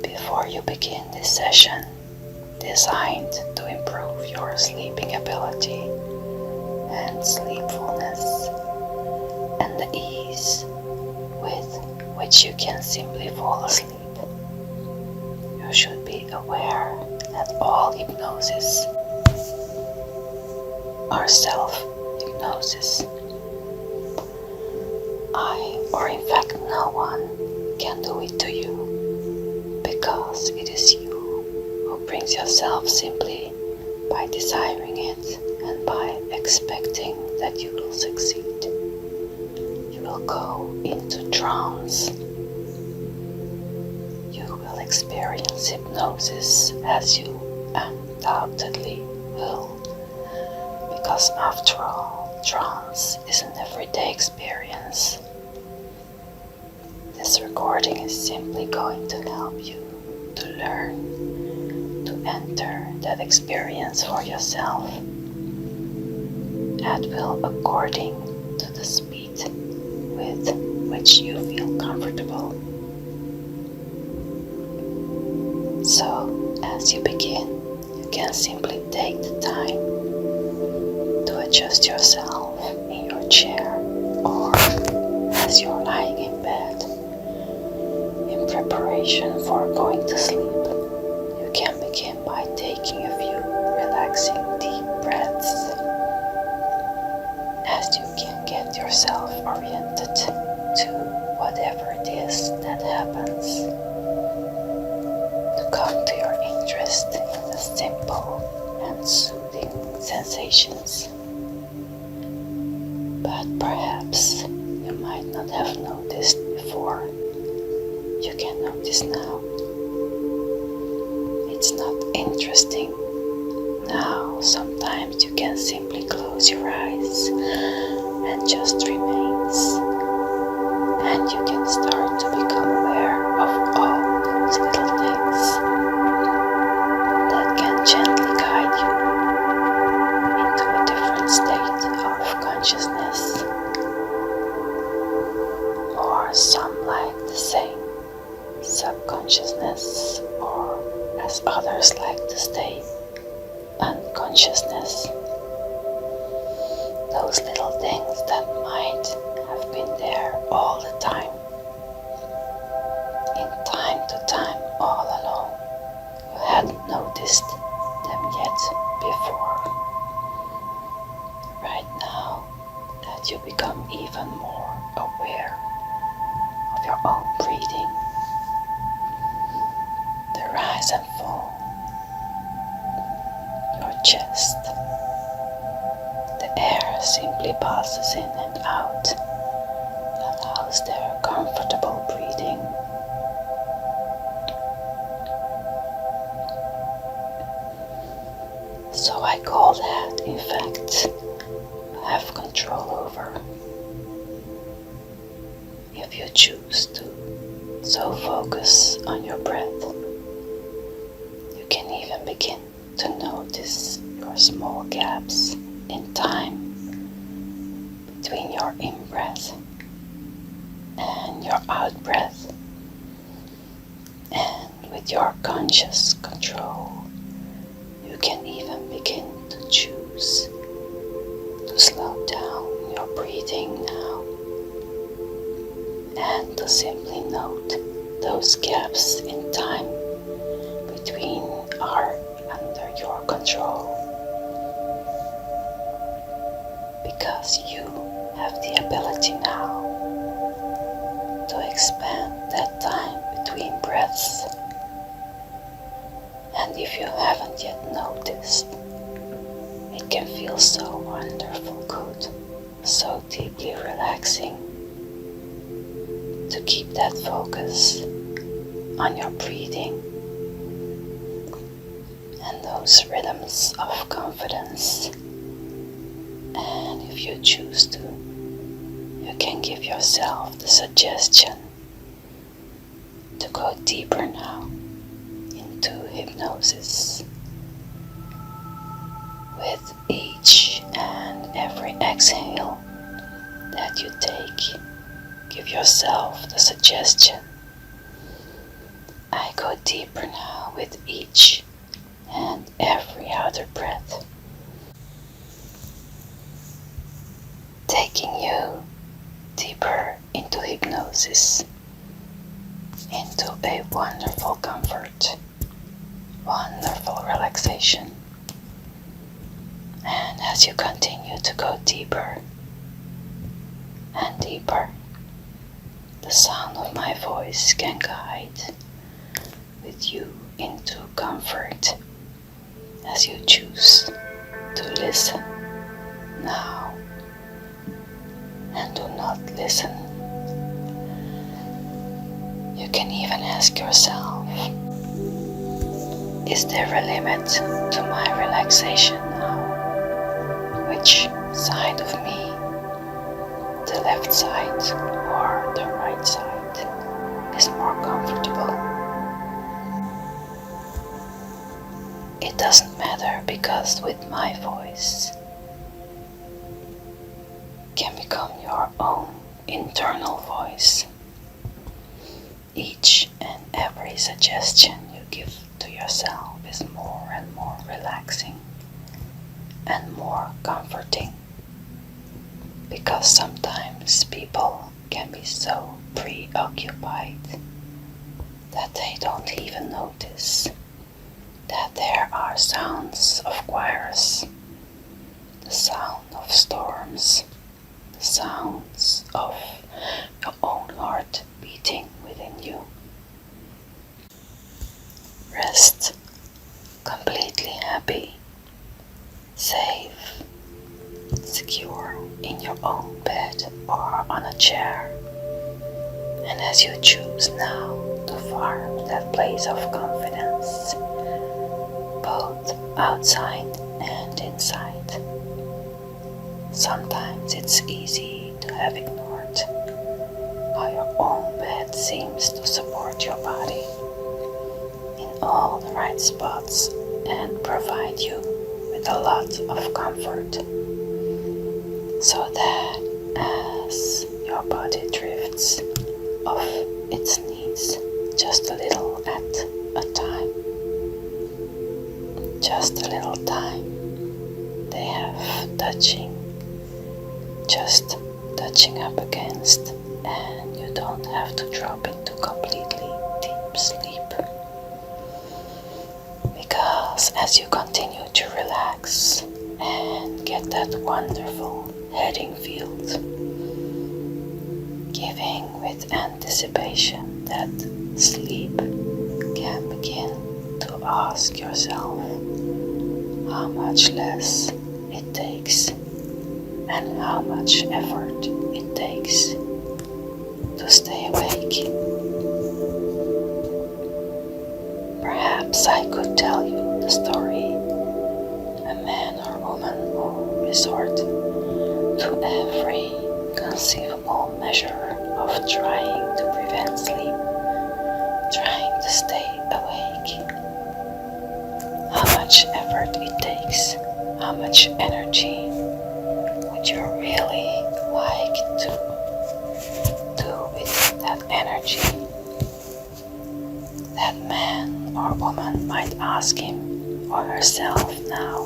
Before you begin this session, designed to improve your sleeping ability and sleepfulness, and the ease with which you can simply fall asleep, you should be aware that all hypnosis are self-hypnosis. Or in fact no one, can do it to you, because it is you who brings yourself simply by desiring it and by expecting that you will succeed. You will go into trance. You will experience hypnosis, as you undoubtedly will, because after all, trance is an everyday experience. This recording is simply going to help you to learn to enter that experience for yourself at will, according to the speed with which you feel comfortable. So, as you begin, you can simply take the time to adjust yourself in your chair, or as you're lying in bed in preparation for going to sleep. You can begin by taking a few relaxing deep breaths, as you can get yourself oriented to whatever it is that happens, to come to your interest in the simple and soothing sensations. But perhaps you might not have noticed before. You can notice now. It's not interesting. Now, sometimes you can simply close your eyes and just remains. And you can start to become aware of all those little things that can gently guide you into a different state of consciousness, or some like the same subconsciousness, or as others like to say, unconsciousness. Those little things that might have been there all the time, in time to time, all along. You hadn't noticed them yet before. Right now, that you become even more aware of your own breathing, the rise and fall, your chest. The air simply passes in and out, allows their comfortable breathing. So I call that, in fact, have control over. If you choose to so focus on your breath, you can even begin to notice your small gaps in time between your in-breath and your out-breath. And with your conscious control, you can even begin to choose to slow down your breathing now, and to simply note those gaps in time between are under your control, because you have the ability now to expand that time between breaths. And if you haven't yet noticed, it can feel so wonderful good, so deeply relaxing to keep that focus on your breathing and those rhythms of confidence. And if you choose to, you can give yourself the suggestion to go deeper now into hypnosis. With each and every exhale that you take, give yourself the suggestion I go deeper now with each and every other breath, taking you deeper into hypnosis, into a wonderful comfort, wonderful relaxation. And as you continue to go deeper and deeper, the sound of my voice can guide with you into comfort as you choose to listen now and do not listen. You can even ask yourself, is there a limit to my relaxation now? Which side of me, the left side or the right side, is more comfortable? It doesn't matter, because with my voice can become your own internal voice. Each and every suggestion you give to yourself is more and more relaxing and more comforting, because sometimes people can be so preoccupied that they don't even notice that there are sounds of choirs, the sound of storms, the sounds of your own heart beating within you. Rest completely happy, safe, secure in your own bed or on a chair. And as you choose now to farm that place of confidence, both outside and inside, sometimes it's easy to have ignored how your own bed seems to support your body in all the right spots and provide you with a lot of comfort, so that as your body drifts off its needs just a little at a time, just a little time they have just touching up against, and you don't have to drop into completely deep sleep. Because as you continue to relax and get that wonderful heading field, giving with anticipation that sleep, can begin to ask yourself how much less it takes and how much effort it takes to stay awake. Perhaps I could tell you the story, a man or woman who resort to every conceivable measure of trying to prevent sleep, trying to stay awake. How much effort it takes, how much energy would you really like to do with that energy? That man or woman might ask him or herself now,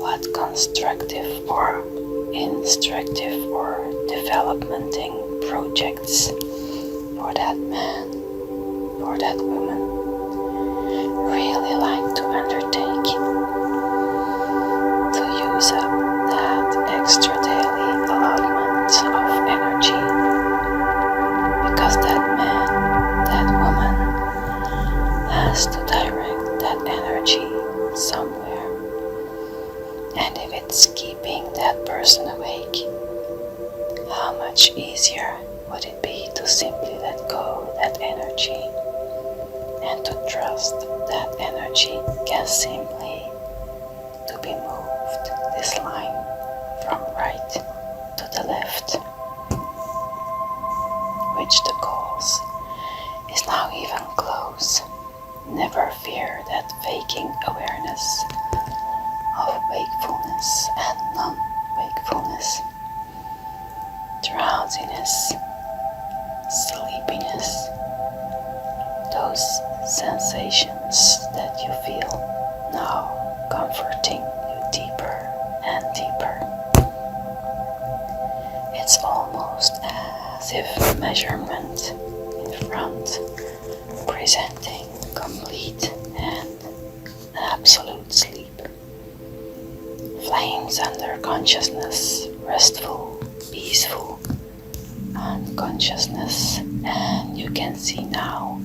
what constructive or instructive or developmenting projects for that man, for that woman, really like to undertake to use up that extra daily allotment of energy, because that man, that woman has to direct that energy somewhere. And if it's keeping that person awake, how much easier would it be to simply let go that energy and to trust that energy can simply to be moved this line from right to the left, which the cause is now even close. Never fear that faking awareness of wakefulness and non-wakefulness, drowsiness, sleepiness. sensations that you feel now comforting you deeper and deeper. It's almost as if a measurement in front, presenting complete and absolute sleep. Flames under consciousness, restful, peaceful, unconsciousness, and you can see now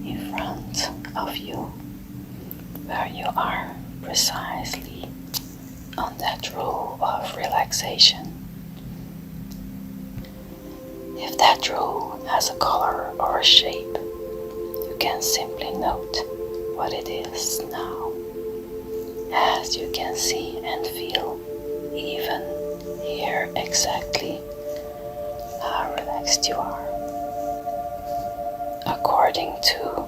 in front of you where you are precisely on that rule of relaxation. If that rule has a color or a shape, you can simply note what it is now, as you can see and feel even here exactly how relaxed you are, according to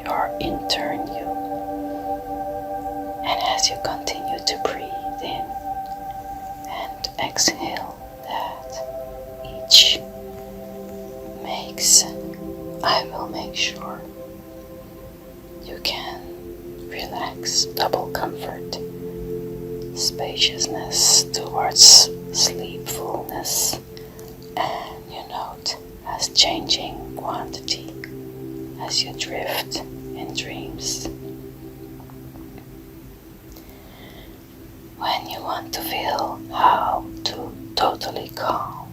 your internal you. And as you continue to breathe in and exhale, that each makes, I will make sure you can relax, double comfort, spaciousness towards sleepfulness, and you note as changing quantity as you drift in dreams. When you want to feel how to totally calm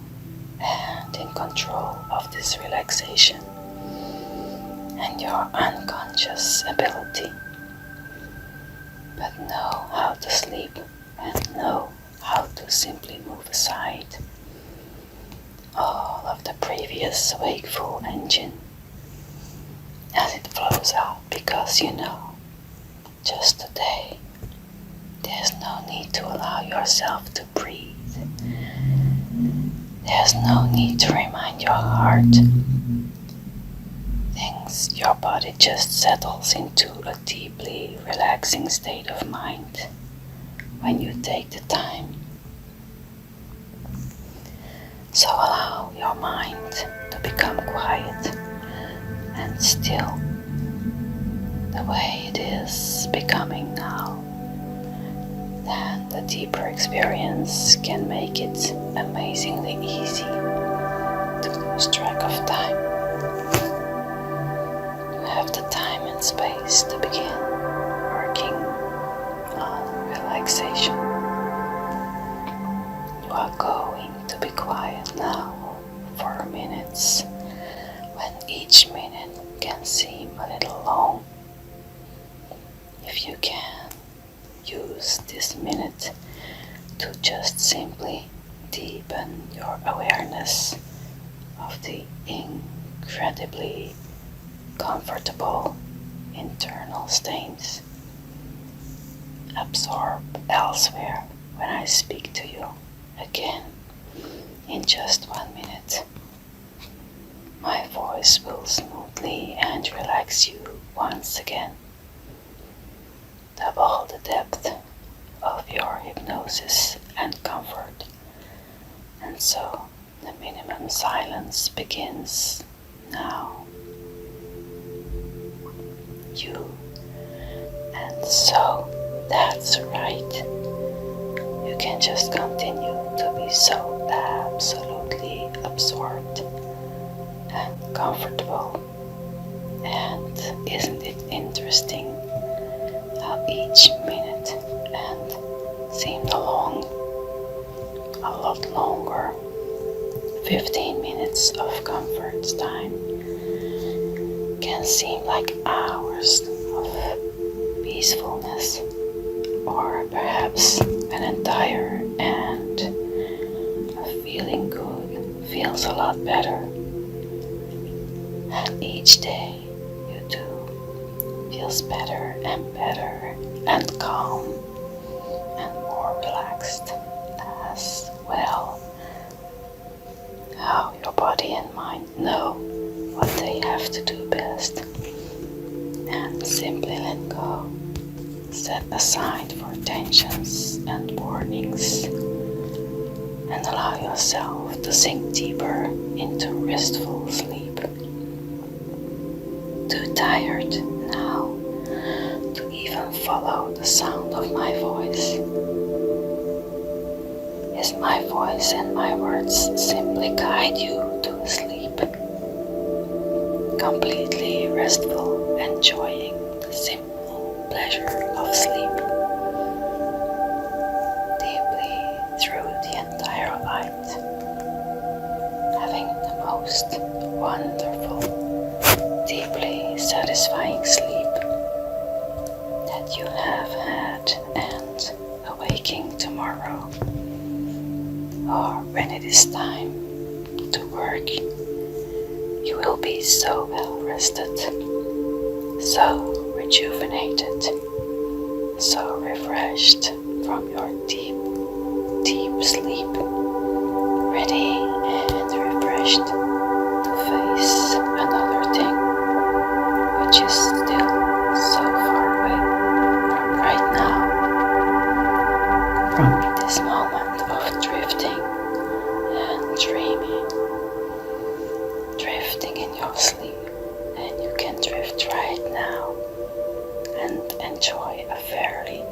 and in control of this relaxation and your unconscious ability, but know how to sleep and know how to simply move aside all of the previous wakeful engine as it flows out, because you know just today there's no need to allow yourself to breathe. There's no need to remind your heart. Your body just settles into a deeply relaxing state of mind when you take the time. So allow your mind to become quiet and still, the way it is becoming now. Then the deeper experience can make it amazingly easy to lose track of time. Have the time and space to begin working on relaxation. You are going to be quiet now for minutes, when each minute can seem a little long. If you can use this minute to just simply deepen your awareness of the incredibly comfortable internal states. Absorb elsewhere when I speak to you again in just 1 minute. My voice will smoothly and relax you once again. Double the depth of your hypnosis and comfort. And so the minimum silence begins now. You, and so that's right. You can just continue to be so absolutely absorbed and comfortable. And isn't it interesting how each minute and seemed a lot longer 15 minutes of comfort time can seem like hours of peacefulness, or perhaps an entire and of feeling good feels a lot better. And each day you do feels better and better and calm and more relaxed as well. How your body and mind know what they have to do best, and simply let go. Set aside for tensions and warnings, and allow yourself to sink deeper into restful sleep. 2 times tired now to even follow the sound of my voice? Is my voice and my words simply guide you to sleep? Completely restful, enjoying the simple pleasure of sleep. Deeply through the entire night, having the most wonderful, deeply satisfying sleep that you have had, and awaking tomorrow, or when it is time to work, you will be so well rested, so rejuvenated, so refreshed from your deep, deep sleep, ready and refreshed to face another thing, which is still so far away from right now, from this moment of drifting and dreaming, drifting in your sleep. And you can drift right now and enjoy a very